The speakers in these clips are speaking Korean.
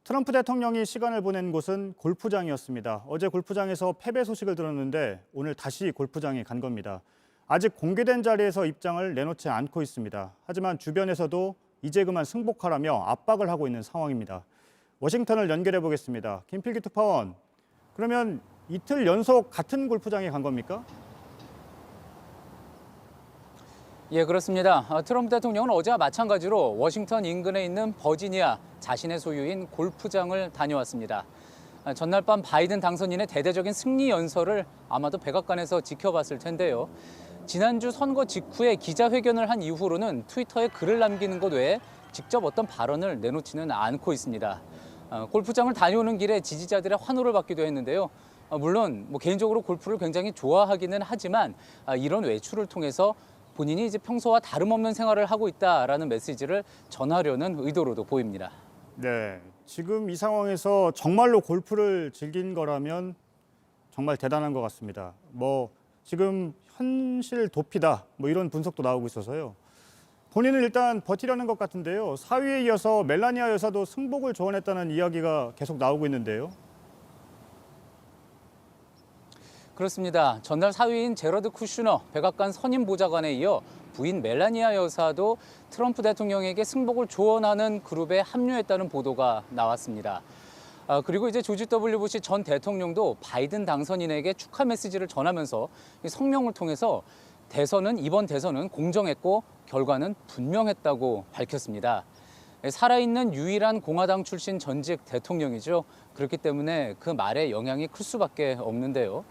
트럼프 대통령이 시간을 보낸 곳은 골프장이었습니다. 어제 골프장에서 패배 소식을 들었는데 오늘 다시 골프장에 간 겁니다. 아직 공개된 자리에서 입장을 내놓지 않고 있습니다. 하지만 주변에서도 이제 그만 승복하라며 압박을 하고 있는 상황입니다. 워싱턴을 연결해 보겠습니다. 김필기 특파원, 그러면 이틀 연속 같은 골프장에 간 겁니까? 예, 그렇습니다. 트럼프 대통령은 어제와 마찬가지로 워싱턴 인근에 있는 버지니아 자신의 소유인 골프장을 다녀왔습니다. 전날 밤 바이든 당선인의 대대적인 승리 연설을 아마도 백악관에서 지켜봤을 텐데요. 지난주 선거 직후에 기자회견을 한 이후로는 트위터에 글을 남기는 것 외에 직접 어떤 발언을 내놓지는 않고 있습니다. 골프장을 다녀오는 길에 지지자들의 환호를 받기도 했는데요. 물론 개인적으로 골프를 굉장히 좋아하기는 하지만 이런 외출을 통해서 본인이 이제 평소와 다름없는 생활을 하고 있다라는 메시지를 전하려는 의도로도 보입니다. 네, 지금 이 상황에서 정말로 골프를 즐긴 거라면 정말 대단한 것 같습니다. 지금 현실 도피다 이런 분석도 나오고 있어서요. 본인은 일단 버티려는 것 같은데요. 사위에 이어서 멜라니아 여사도 승복을 조언했다는 이야기가 계속 나오고 있는데요. 그렇습니다. 전날 사위인 제러드 쿠슈너 백악관 선임 보좌관에 이어 부인 멜라니아 여사도 트럼프 대통령에게 승복을 조언하는 그룹에 합류했다는 보도가 나왔습니다. 그리고 이제 조지 W. 부시 전 대통령도 바이든 당선인에게 축하 메시지를 전하면서 이 성명을 통해서 이번 대선은 공정했고 결과는 분명했다고 밝혔습니다. 살아있는 유일한 공화당 출신 전직 대통령이죠. 그렇기 때문에 그 말에 영향이 클 수밖에 없는데요.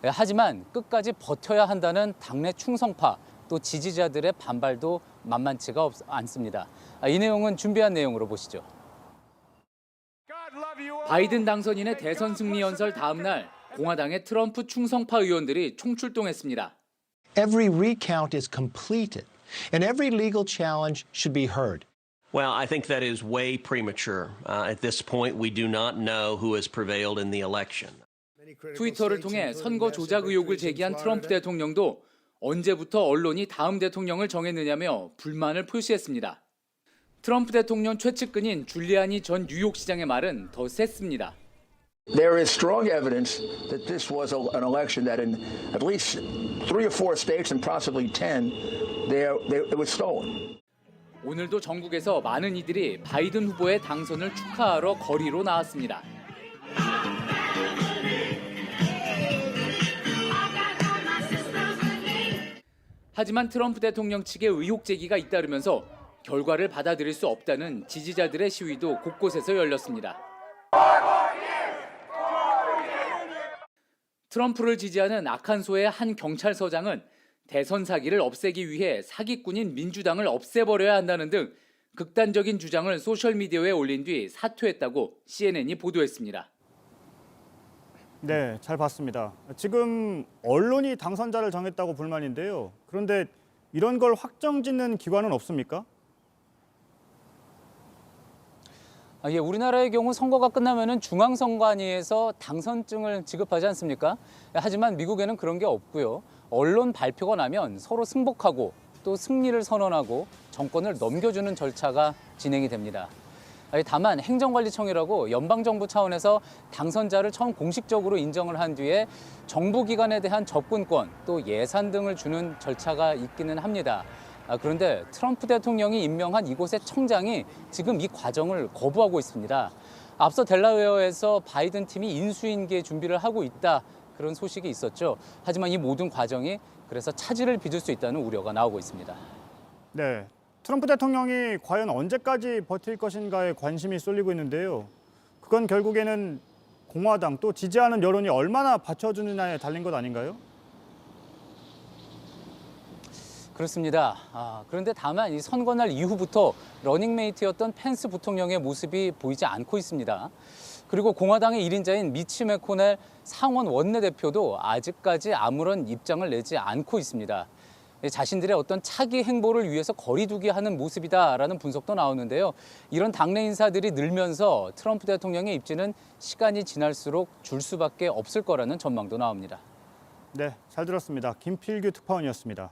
하지만 끝까지 버텨야 한다는 당내 충성파, 또 지지자들의 반발도 만만치가 않습니다. 이 내용은 준비한 내용으로 보시죠. 바이든 당선인의 대선 승리 연설 다음 날 공화당의 트럼프 충성파 의원들이 총출동했습니다. Every recount is completed, and every legal challenge should be heard. Well, I think that is way premature. At this point, we do not know who has prevailed in the election. 트위터를 통해 선거 조작 의혹을 제기한 트럼프 대통령도 언제부터 언론이 다음 대통령을 정했느냐며 불만을 표시했습니다. 트럼프 대통령 최측근인 줄리아니 전 뉴욕시장의 말은 더 셌습니다. There is strong evidence that this was an election that in at least 3 or 4 states and possibly 10, it was stolen. 오늘도 전국에서 많은 이들이 바이든 후보의 당선을 축하하러 거리로 나왔습니다. 하지만 트럼프 대통령 측의 의혹 제기가 잇따르면서 결과를 받아들일 수 없다는 지지자들의 시위도 곳곳에서 열렸습니다. 트럼프를 지지하는 아칸소의 한 경찰서장은 대선 사기를 없애기 위해 사기꾼인 민주당을 없애버려야 한다는 등 극단적인 주장을 소셜미디어에 올린 뒤 사퇴했다고 CNN이 보도했습니다. 네, 잘 봤습니다. 지금 언론이 당선자를 정했다고 불만인데요. 그런데 이런 걸 확정짓는 기관은 없습니까? 예, 우리나라의 경우 선거가 끝나면은 중앙선관위에서 당선증을 지급하지 않습니까? 하지만 미국에는 그런 게 없고요. 언론 발표가 나면 서로 승복하고 또 승리를 선언하고 정권을 넘겨주는 절차가 진행이 됩니다. 다만 행정관리청이라고 연방정부 차원에서 당선자를 처음 공식적으로 인정을 한 뒤에 정부기관에 대한 접근권 또 예산 등을 주는 절차가 있기는 합니다. 그런데 트럼프 대통령이 임명한 이곳의 청장이 지금 이 과정을 거부하고 있습니다. 앞서 델라웨어에서 바이든 팀이 인수인계 준비를 하고 있다 그런 소식이 있었죠. 하지만 이 모든 과정이 그래서 차질을 빚을 수 있다는 우려가 나오고 있습니다. 네, 트럼프 대통령이 과연 언제까지 버틸 것인가에 관심이 쏠리고 있는데요. 그건 결국에는 공화당 또 지지하는 여론이 얼마나 받쳐주느냐에 달린 것 아닌가요? 그렇습니다. 그런데 다만 이 선거날 이후부터 러닝메이트였던 펜스 부통령의 모습이 보이지 않고 있습니다. 그리고 공화당의 1인자인 미치 맥코넬 상원 원내대표도 아직까지 아무런 입장을 내지 않고 있습니다. 자신들의 어떤 차기 행보를 위해서 거리두기 하는 모습이다라는 분석도 나오는데요. 이런 당내 인사들이 늘면서 트럼프 대통령의 입지는 시간이 지날수록 줄 수밖에 없을 거라는 전망도 나옵니다. 네, 잘 들었습니다. 김필규 특파원이었습니다.